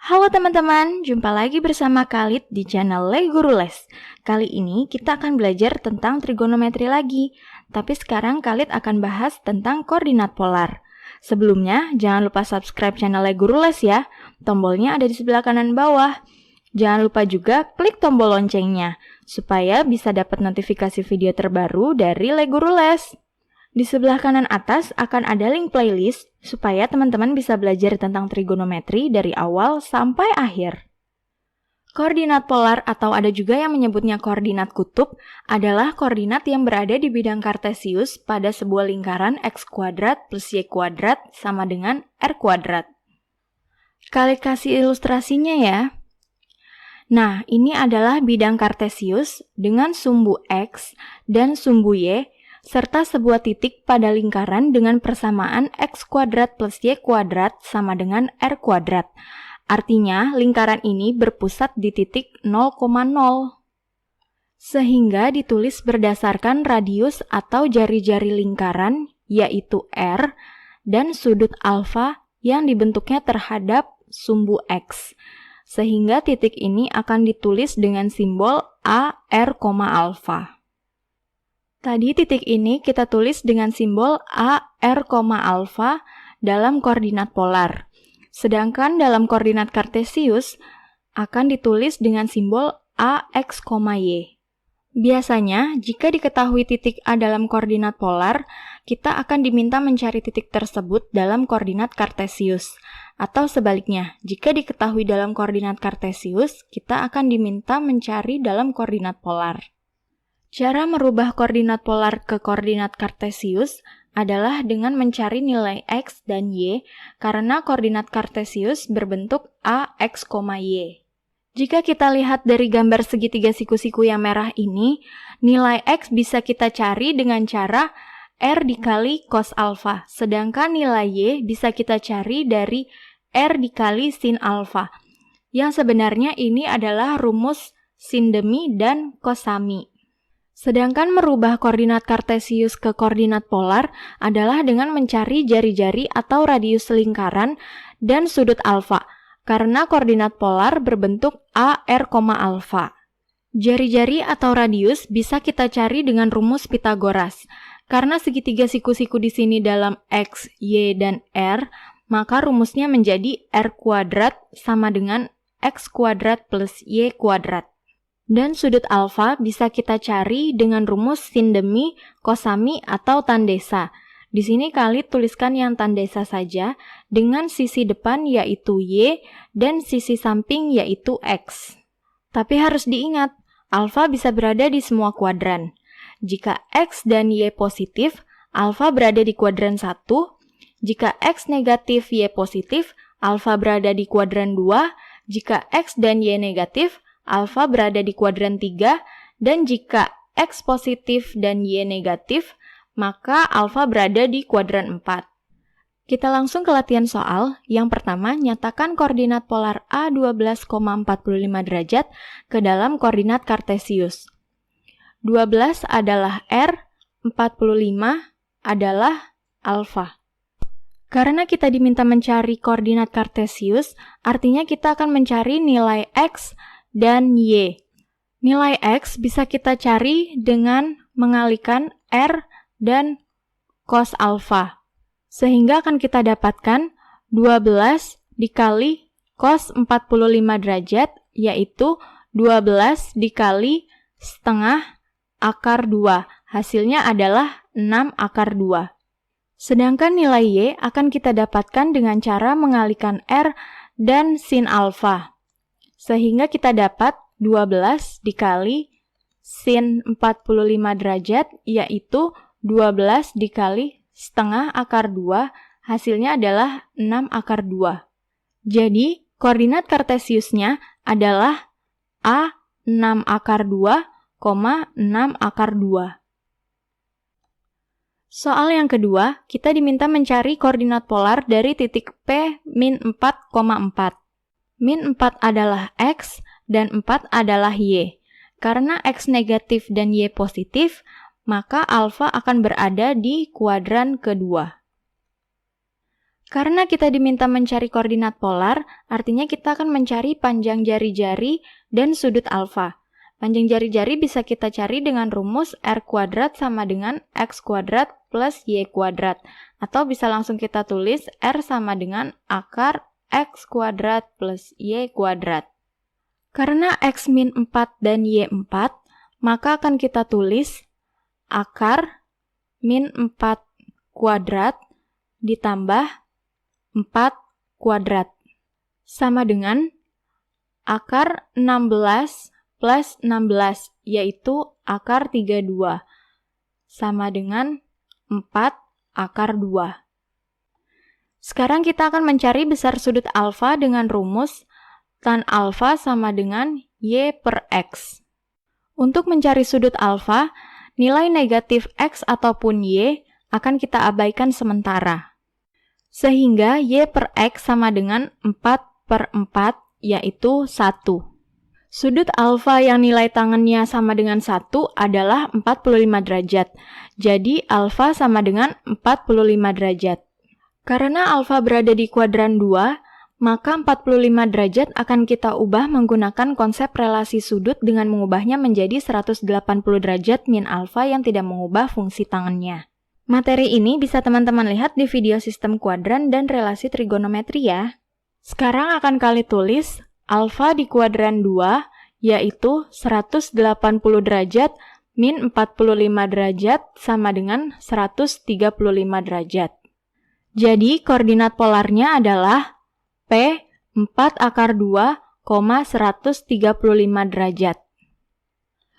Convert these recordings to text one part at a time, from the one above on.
Halo teman-teman, jumpa lagi bersama Khalid di channel Le Guru Les. Kali ini kita akan belajar tentang trigonometri lagi, tapi sekarang Khalid akan bahas tentang koordinat polar. Sebelumnya, jangan lupa subscribe channel Le Guru Les ya, tombolnya ada di sebelah kanan bawah. Jangan lupa juga klik tombol loncengnya, supaya bisa dapat notifikasi video terbaru dari Le Guru Les. Di sebelah kanan atas akan ada link playlist supaya teman-teman bisa belajar tentang trigonometri dari awal sampai akhir. Koordinat polar atau ada juga yang menyebutnya koordinat kutub adalah koordinat yang berada di bidang kartesius pada sebuah lingkaran x kuadrat plus y kuadrat sama dengan r kuadrat. Kalian kasih ilustrasinya ya. Nah, ini adalah bidang kartesius dengan sumbu x dan sumbu y serta sebuah titik pada lingkaran dengan persamaan x kuadrat plus y kuadrat sama dengan r kuadrat. Artinya, lingkaran ini berpusat di titik 0,0. Sehingga ditulis berdasarkan radius atau jari-jari lingkaran, yaitu r, dan sudut alfa yang dibentuknya terhadap sumbu x. Sehingga titik ini akan ditulis dengan simbol a, r, alfa. Tadi titik ini kita tulis dengan simbol a, r, alfa dalam koordinat polar. Sedangkan dalam koordinat kartesius akan ditulis dengan simbol a, x, y. Biasanya, jika diketahui titik A dalam koordinat polar, kita akan diminta mencari titik tersebut dalam koordinat kartesius. Atau sebaliknya, jika diketahui dalam koordinat kartesius, kita akan diminta mencari dalam koordinat polar. Cara merubah koordinat polar ke koordinat kartesius adalah dengan mencari nilai x dan y karena koordinat kartesius berbentuk a, x, y. Jika kita lihat dari gambar segitiga siku-siku yang merah ini, nilai x bisa kita cari dengan cara r dikali cos alfa, sedangkan nilai y bisa kita cari dari r dikali sin alfa. Yang sebenarnya ini adalah rumus sin demi dan cosami. Sedangkan merubah koordinat kartesius ke koordinat polar adalah dengan mencari jari-jari atau radius lingkaran dan sudut alfa, karena koordinat polar berbentuk a, r, alfa. Jari-jari atau radius bisa kita cari dengan rumus Pitagoras. Karena segitiga siku-siku di sini dalam x, y, dan r, maka rumusnya menjadi r kuadrat sama dengan x kuadrat plus y kuadrat. Dan sudut alfa bisa kita cari dengan rumus sin demi, cosami, atau tandesa. Di sini Khalid tuliskan yang tandesa saja dengan sisi depan yaitu y dan sisi samping yaitu x. Tapi harus diingat, alfa bisa berada di semua kuadran. Jika x dan y positif, alfa berada di kuadran 1. Jika x negatif, y positif, alfa berada di kuadran 2. Jika x dan y negatif, alfa berada di kuadran 3, dan jika x positif dan y negatif, maka alfa berada di kuadran 4. Kita langsung ke latihan soal. Yang pertama, nyatakan koordinat polar A 12,45 derajat ke dalam koordinat kartesius. 12 adalah R, 45 adalah alfa. Karena kita diminta mencari koordinat kartesius, artinya kita akan mencari nilai x dan y. Nilai x bisa kita cari dengan mengalihkan r dan cos alfa. Sehingga akan kita dapatkan 12 dikali cos 45 derajat, yaitu 12 dikali setengah akar 2. Hasilnya adalah 6 akar 2. Sedangkan nilai y akan kita dapatkan dengan cara mengalihkan r dan sin alfa. Sehingga kita dapat 12 dikali sin 45 derajat, yaitu 12 dikali setengah akar 2, hasilnya adalah 6 akar 2. Jadi, koordinat kartesiusnya adalah A 6 akar 2, 6 akar 2. Soal yang kedua, kita diminta mencari koordinat polar dari titik P min 4,4. Min 4 adalah x dan 4 adalah y. Karena x negatif dan y positif, maka alfa akan berada di kuadran kedua. Karena kita diminta mencari koordinat polar, artinya kita akan mencari panjang jari-jari dan sudut alfa. Panjang jari-jari bisa kita cari dengan rumus R kuadrat sama dengan X kuadrat plus Y kuadrat. Atau bisa langsung kita tulis R sama dengan akar X kuadrat plus Y kuadrat. Karena X min 4 dan Y 4, maka akan kita tulis akar min 4 kuadrat ditambah 4 kuadrat sama dengan akar 16 plus 16, yaitu akar 32, sama dengan 4 akar 2. Sekarang kita akan mencari besar sudut alfa dengan rumus tan alfa sama dengan Y per X. Untuk mencari sudut alfa, nilai negatif X ataupun Y akan kita abaikan sementara. Sehingga Y per X sama dengan 4 per 4, yaitu 1. Sudut alfa yang nilai tangannya sama dengan 1 adalah 45 derajat. Jadi alfa sama dengan 45 derajat. Karena alfa berada di kuadran 2, maka 45 derajat akan kita ubah menggunakan konsep relasi sudut dengan mengubahnya menjadi 180 derajat min alfa yang tidak mengubah fungsi tangannya. Materi ini bisa teman-teman lihat di video sistem kuadran dan relasi trigonometri ya. Sekarang akan kali tulis alfa di kuadran 2 yaitu 180 derajat min 45 derajat sama dengan 135 derajat. Jadi koordinat polarnya adalah P 4 akar 2, 135 derajat.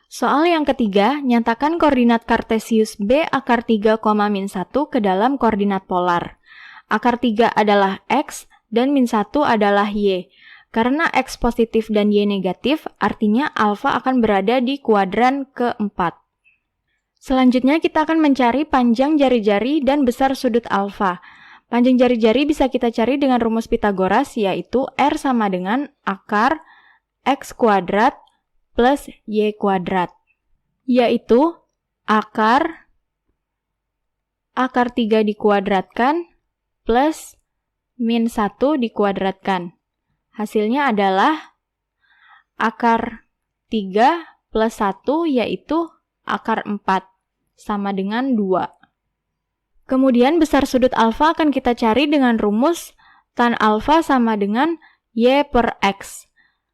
Soal yang ketiga, nyatakan koordinat kartesius B akar 3, min 1 ke dalam koordinat polar. Akar 3 adalah X dan min 1 adalah Y. Karena X positif dan Y negatif, artinya alfa akan berada di kuadran keempat. Selanjutnya kita akan mencari panjang jari-jari dan besar sudut alfa. Panjang jari-jari bisa kita cari dengan rumus Pitagoras, yaitu R sama dengan akar X kuadrat plus Y kuadrat, yaitu akar 3 dikuadratkan plus min 1 dikuadratkan. Hasilnya adalah akar 3 plus 1 yaitu akar 4 sama dengan 2. Kemudian besar sudut alfa akan kita cari dengan rumus tan alfa sama dengan Y per X.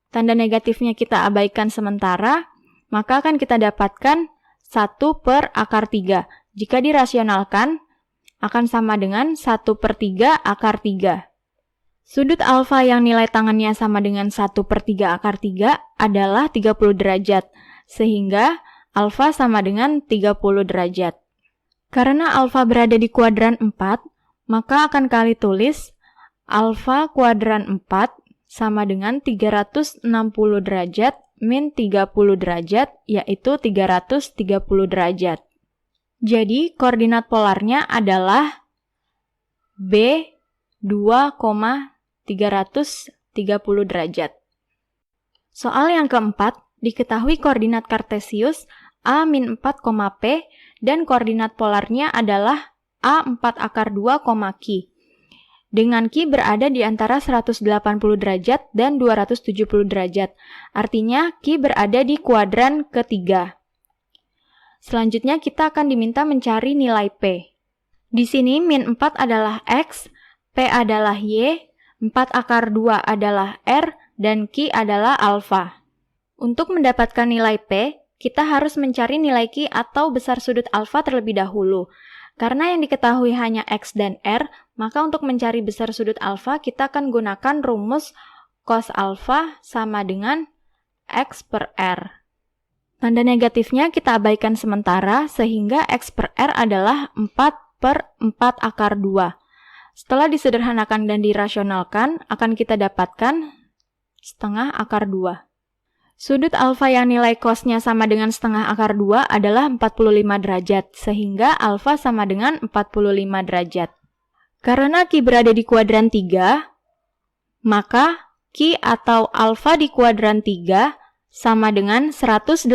Tanda negatifnya kita abaikan sementara, maka akan kita dapatkan 1 per akar 3. Jika dirasionalkan, akan sama dengan 1 per 3 akar 3. Sudut alfa yang nilai tangannya sama dengan 1 per 3 akar 3 adalah 30 derajat, sehingga alfa sama dengan 30 derajat. Karena alfa berada di kuadran 4, maka akan kali tulis alfa kuadran 4 sama dengan 360 derajat min 30 derajat, yaitu 330 derajat. Jadi, koordinat polarnya adalah B 2,330 derajat. Soal yang keempat, diketahui koordinat kartesius A min 4, P dan koordinat polarnya adalah A 4 akar 2, Q. Dengan Q berada di antara 180 derajat dan 270 derajat. Artinya Q berada di kuadran ketiga. Selanjutnya kita akan diminta mencari nilai P. Di sini min 4 adalah X, P adalah Y, 4 akar 2 adalah R, dan Q adalah alfa. Untuk mendapatkan nilai P, kita harus mencari nilai Q atau besar sudut alfa terlebih dahulu. Karena yang diketahui hanya X dan R, maka untuk mencari besar sudut alfa kita akan gunakan rumus cos alfa sama dengan X per R. Tanda negatifnya kita abaikan sementara sehingga X per R adalah 4 per 4 akar 2. Setelah disederhanakan dan dirasionalkan, akan kita dapatkan setengah akar 2. Sudut alfa yang nilai cosnya sama dengan setengah akar 2 adalah 45 derajat, sehingga alfa sama dengan 45 derajat. Karena Q berada di kuadran 3, maka Q atau alfa di kuadran 3 sama dengan 180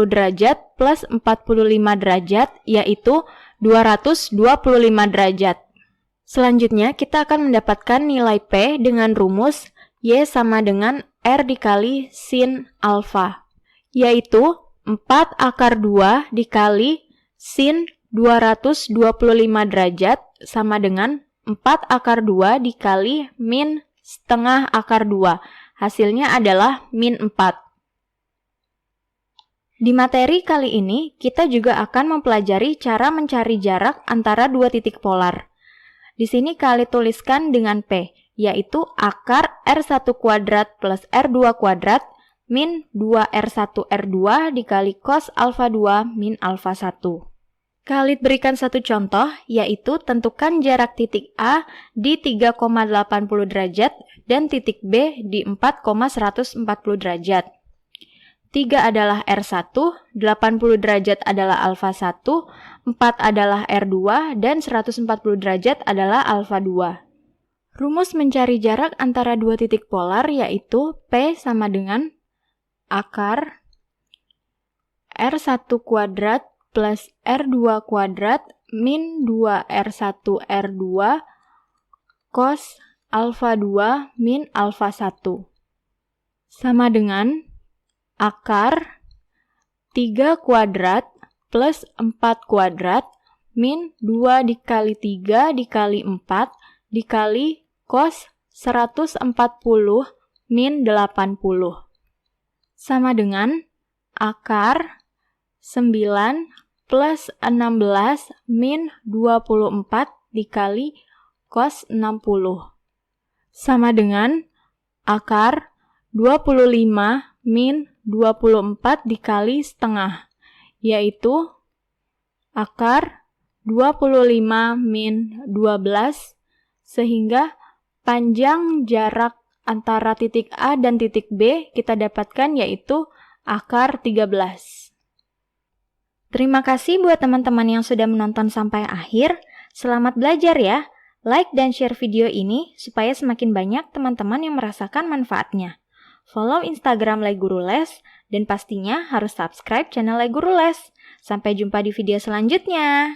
derajat plus 45 derajat, yaitu 225 derajat. Selanjutnya, kita akan mendapatkan nilai P dengan rumus Y sama dengan R dikali sin alfa, yaitu 4 akar 2 dikali sin 225 derajat sama dengan 4 akar 2 dikali min setengah akar 2. Hasilnya adalah min 4. Di materi kali ini, kita juga akan mempelajari cara mencari jarak antara dua titik polar. Di sini Khalid tuliskan dengan P, yaitu akar R1 kuadrat plus R2 kuadrat min 2R1 R2 dikali cos alfa 2 min alfa 1. Khalid berikan satu contoh, yaitu tentukan jarak titik A di 3,80 derajat dan titik B di 4,140 derajat. 3 adalah R1, 80 derajat adalah alfa 1, 4 adalah R2, dan 140 derajat adalah alfa 2. Rumus mencari jarak antara dua titik polar yaitu P sama dengan akar R1 kuadrat plus R2 kuadrat min 2R1 R2 cos alfa 2 min alfa 1 sama dengan akar 3 kuadrat plus 4 kuadrat min 2 dikali 3 dikali 4 dikali cos 140 min 80 sama dengan akar 9 plus 16 min 24 dikali cos 60 sama dengan akar 25 min 24 dikali setengah, yaitu akar 25 min 12, sehingga panjang jarak antara titik A dan titik B kita dapatkan yaitu akar 13. Terima kasih buat teman-teman yang sudah menonton sampai akhir. Selamat belajar ya. Like dan share video ini supaya semakin banyak teman-teman yang merasakan manfaatnya. Follow Instagram Le Guru Les, dan pastinya harus subscribe channel Le Guru Les. Sampai jumpa di video selanjutnya.